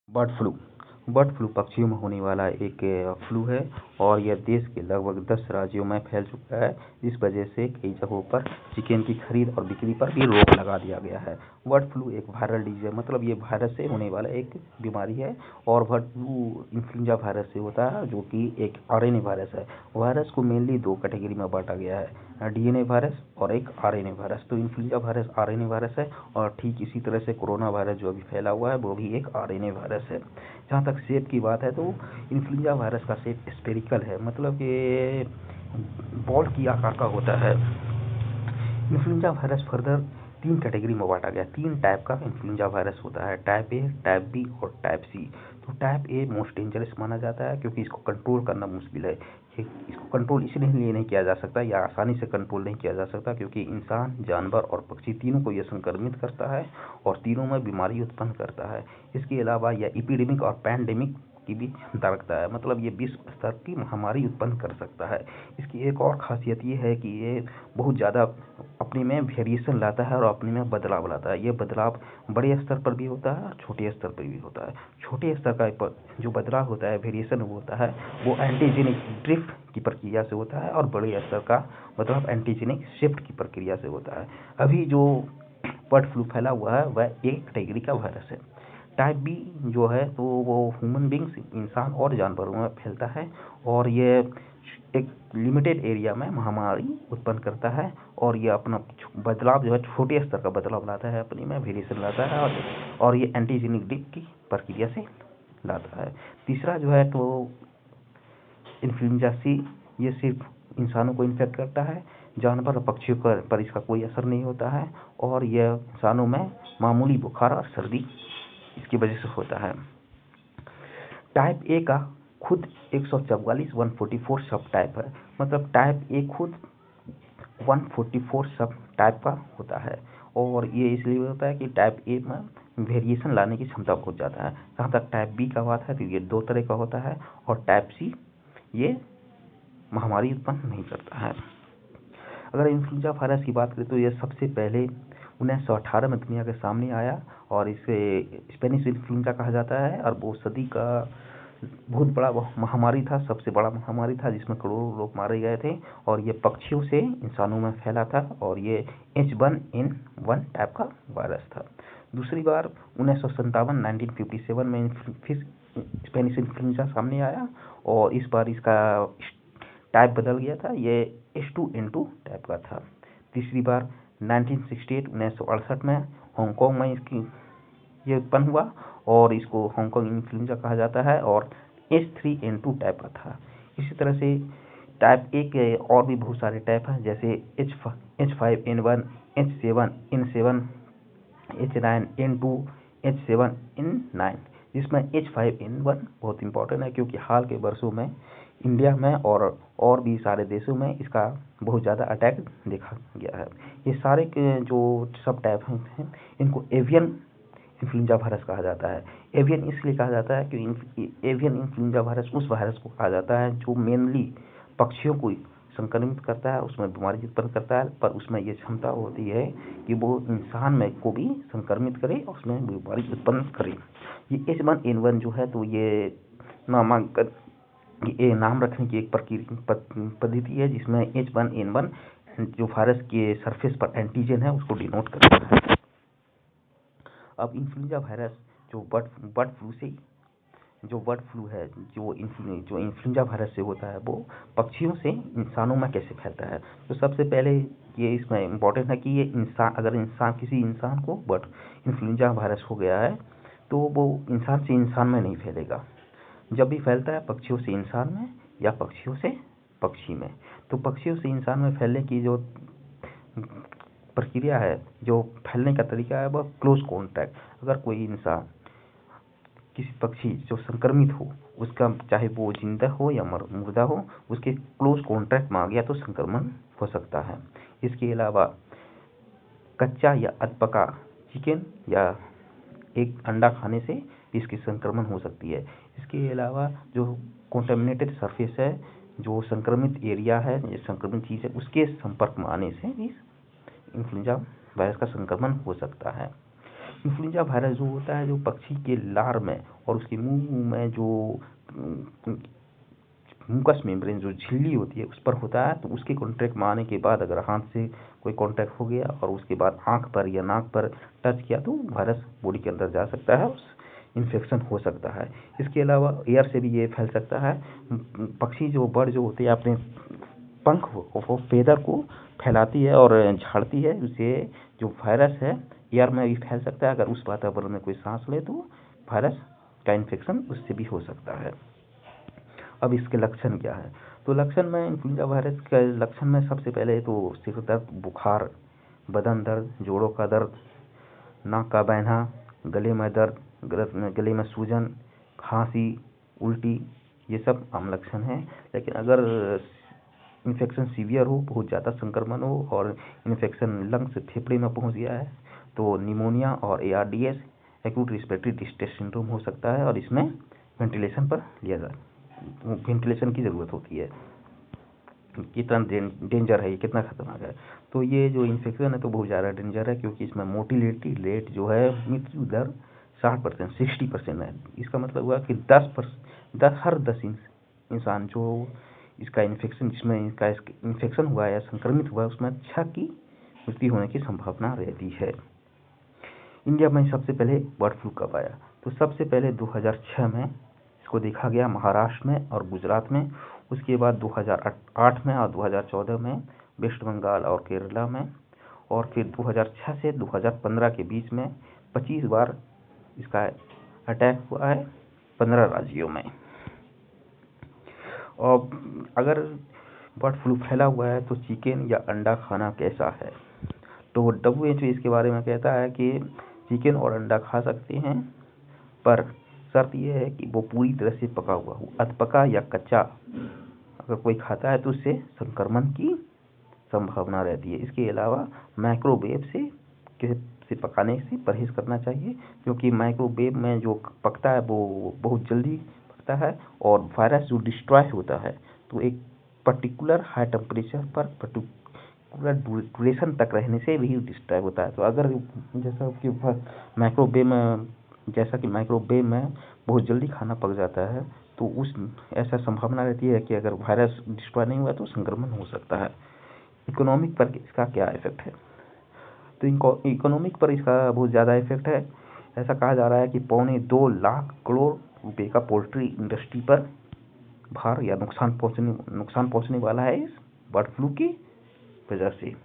Bird flu. Bird flu पक्षियों में होने वाला एक फ्लू है और यह देश के लगभग 10 राज्यों में फैल चुका है। इस वजह से कई जगहों पर चिकन की खरीद और बिक्री पर भी रोक लगा दिया गया है। बर्ड फ्लू एक वायरल डिजीज है, मतलब ये वायरस से होने वाला एक बीमारी है और बर्ड फ्लू इन्फ्लुएंजा वायरस से होता है, जो कि एक आरएनए वायरस है। वायरस को मेनली 2 कैटेगरी में बांटा गया है, डीएनए वायरस और एक आरएनए वायरस। तो इन्फ्लुएंजा वायरस आरएनए वायरस है और ठीक इसी तरह से कोरोना वायरस जो अभी फैला हुआ है वो भी एक आरएनए वायरस है। जहाँ तक शेप की बात है तो इन्फ्लुएंजा वायरस का शेप स्फेरिकल है, मतलब ये बॉल की आकार का होता है। इन्फ्लुएंजा वायरस फर्दर 3 कैटेगरी में बांटा गया। 3 टाइप का इन्फ्लुएंजा वायरस होता है, टाइप ए, टाइप बी और टाइप सी। तो टाइप ए मोस्ट डेंजरस माना जाता है क्योंकि इसको कंट्रोल करना मुश्किल है। इसको कंट्रोल इसलिए नहीं किया जा सकता या आसानी से कंट्रोल नहीं किया जा सकता क्योंकि इंसान, जानवर और पक्षी तीनों को यह संक्रमित करता है और तीनों में बीमारी उत्पन्न करता है। इसके अलावा यह एपिडेमिक और पैंडेमिक की भी क्षमता रखता है, मतलब ये विश्व स्तर की महामारी उत्पन्न कर सकता है। इसकी एक और खासियत ये है कि ये बहुत ज़्यादा अपने में वेरिएशन लाता है और अपने में बदलाव लाता है। ये बदलाव बड़े स्तर पर भी होता है और छोटे स्तर पर भी होता है। छोटे स्तर का जो बदलाव होता है, वेरिएशन होता है, वो एंटीजेनिक ड्रिफ्ट की प्रक्रिया से होता है और बड़े स्तर का बदलाव एंटीजेनिक शिफ्ट की प्रक्रिया से होता है। अभी जो बर्ड फ्लू फैला हुआ है वह एक कैटेगरी का वायरस है। टाइप बी जो है तो वो ह्यूमन बींग्स, इंसान और जानवरों में फैलता है और ये एक लिमिटेड एरिया में महामारी उत्पन्न करता है और ये अपना बदलाव जो है छोटे स्तर का बदलाव लाता है, अपने में वेरिएशन लाता है और ये एंटीजेनिक ड्रिफ्ट की प्रक्रिया से लाता है। तीसरा जो है तो इन्फ्लुएंजा सी, ये सिर्फ इंसानों को इन्फेक्ट करता है, जानवर और पक्षियों पर इसका कोई असर नहीं होता है और यह इंसानों में मामूली बुखार और सर्दी इसकी वजह से होता है। टाइप ए का खुद 144 सब टाइप है, मतलब टाइप ए खुद 144 सब टाइप का होता है और ये इसलिए होता है कि टाइप ए में वेरिएशन लाने की क्षमता बहुत ज़्यादा है। जहाँ तक टाइप बी का बात है तो ये 2 तरह का होता है और टाइप सी ये महामारी उत्पन्न नहीं करता है। अगर इन्फ्लुएंजा वायरस की बात करें तो यह सबसे पहले 1918 में दुनिया के सामने आया और इसे स्पेनिश इन्फ्लुएंजा कहा जाता है और वो सदी का बहुत बड़ा महामारी था, सबसे बड़ा महामारी था जिसमें करोड़ों लोग मारे गए थे और ये पक्षियों से इंसानों में फैला था और ये H1N1 टाइप का वायरस था। दूसरी बार 1957 में फिर स्पेनिश इन्फ्लुएंजा सामने आया और इस बार इसका टाइप बदल गया था, ये H2N2 टाइप का था। तीसरी बार 1968 में हांगकांग में इसकी ये उत्पन्न हुआ और इसको हांगकांग इन्फ्लुएंजा कहा जाता है और H3N2 टाइप का था। इसी तरह से टाइप ए के और भी बहुत सारे टाइप हैं, जैसे H5N1, H7N7, H9N2, H7N9, जिसमें H5N1 बहुत इंपॉर्टेंट है क्योंकि हाल के वर्षों में इंडिया में और भी सारे देशों में इसका बहुत ज़्यादा अटैक देखा गया है। ये सारे के जो सब टाइप हैं इनको एवियन इन्फ्लुएंजा वायरस कहा जाता है। एवियन इसलिए कहा जाता है कि एवियन इन्फ्लुएंजा वायरस उस वायरस को कहा जाता है जो मेनली पक्षियों को संक्रमित करता है, उसमें बीमारी उत्पन्न करता है, पर उसमें ये क्षमता होती है कि वो इंसान में को भी संक्रमित करे और उसमें बीमारी उत्पन्न करे। ये H1N1 जो है तो ये नामांकन, ये नाम रखने की एक पद्धति है जिसमें H1N1 जो वायरस के सरफेस पर एंटीजन है उसको डिनोट करता है। अब इन्फ्लुएंजा वायरस जो बर्ड फ्लू है जो इन्फ्लुएंजा वायरस से होता है वो पक्षियों से इंसानों में कैसे फैलता है। तो सबसे पहले ये इसमें इम्पोर्टेंट है कि ये अगर किसी इंसान को इन्फ्लुएंजा वायरस हो गया है तो वो इंसान से इंसान में नहीं फैलेगा। जब भी फैलता है पक्षियों से इंसान में या पक्षियों से पक्षी में। तो पक्षियों से इंसान में फैलने की जो प्रक्रिया है, जो फैलने का तरीका है, वह क्लोज कॉन्टैक्ट। अगर कोई इंसान किसी पक्षी जो संक्रमित हो उसका, चाहे वो जिंदा हो या मुर्दा हो, उसके क्लोज कॉन्टैक्ट में आ गया तो संक्रमण हो सकता है। इसके अलावा कच्चा या अधपका चिकन या एक अंडा खाने से इसकी संक्रमण हो सकती है। इसके अलावा जो कॉन्टेमिनेटेड सरफेस है, जो संक्रमित एरिया है, जो संक्रमित चीज़ है, उसके संपर्क में आने से भी इन्फ्लुएंजा वायरस का संक्रमण हो सकता है। इन्फ्लुएंजा वायरस जो होता है जो पक्षी के लार में और उसके मुंह में जो म्यूकस मेम्ब्रेन जो झिल्ली होती है उस पर होता है, तो उसके कॉन्टैक्ट में आने के बाद अगर हाथ से कोई कॉन्टैक्ट हो गया और उसके बाद आँख पर या नाक पर टच किया तो वायरस बॉडी के अंदर जा सकता है, इन्फेक्शन हो सकता है। इसके अलावा एयर से भी ये फैल सकता है। पक्षी जो बर्ड जो होते हैं अपने पंख वो फेदर को फैलाती है और झाड़ती है, उससे जो वायरस है एयर में भी फैल सकता है। अगर उस वातावरण में कोई सांस ले तो वायरस का इन्फेक्शन उससे भी हो सकता है। अब इसके लक्षण क्या है? तो लक्षण में इन्फ्लुएंजा वायरस के लक्षण में सबसे पहले तो सिर दर्द, बुखार, बदन दर्द, जोड़ों का दर्द, नाक का बहना, गले में दर्द, गले में सूजन, खांसी, उल्टी, ये सब आम लक्षण हैं। लेकिन अगर इन्फेक्शन सीवियर हो, बहुत ज़्यादा संक्रमण हो और इन्फेक्शन लंग से फेफड़े में पहुंच गया है तो निमोनिया और ARDS acute respiratory distress syndrome हो सकता है और इसमें वेंटिलेशन की ज़रूरत होती है। कितना डेंजर है, ये कितना खतरनाक है। तो ये जो इन्फेक्शन है तो बहुत ज़्यादा डेंजर है, क्योंकि इसमें मोर्टिलिटी रेट जो है, मृत्यु दर 60%, 60% है। इसका मतलब हुआ कि 10 इंसान जो इसका इन्फेक्शन जिसमें इसका इन्फेक्शन हुआ है या संक्रमित हुआ है उसमें 6 की मृत्यु होने की संभावना रहती है। इंडिया में सबसे पहले बर्ड फ्लू कब आया? तो सबसे पहले 2006 में इसको देखा गया महाराष्ट्र में और गुजरात में। उसके बाद 2008 में और 2014 में वेस्ट बंगाल और केरला में, और फिर 2006 से 2015 के बीच में 25 बार इसका अटैक हुआ है 15 राज्यों में। और अगर बर्ड फ्लू फैला हुआ है तो चिकन या अंडा खाना कैसा है? तो WHO इसके बारे में कहता है कि चिकन और अंडा खा सकते हैं, पर शर्त यह है कि वो पूरी तरह से पका हुआ हो। अधपका या कच्चा अगर कोई खाता है तो उससे संक्रमण की संभावना रहती है। इसके अलावा माइक्रोवेव से पकाने से परहेज करना चाहिए, क्योंकि माइक्रोवेव में जो पकता है वो बहुत जल्दी पकता है और वायरस जो डिस्ट्रॉय होता है तो एक पर्टिकुलर हाई टेम्परेचर पर पर्टिकुलर ड्यूरेशन तक रहने से भी डिस्ट्रॉय होता है। तो अगर जैसा कि माइक्रोवेव में बहुत जल्दी खाना पक जाता है तो ऐसा संभावना रहती है कि अगर वायरस डिस्ट्रॉय नहीं हुआ तो संक्रमण हो सकता है। इकोनॉमिक पर इसका क्या इफेक्ट है? तो इकोनॉमिक पर इसका बहुत ज़्यादा इफेक्ट है। ऐसा कहा जा रहा है कि 2.25 लाख करोड़ रुपए का पोल्ट्री इंडस्ट्री पर भार या नुकसान पहुंचने वाला है इस बर्ड फ्लू की वजह से।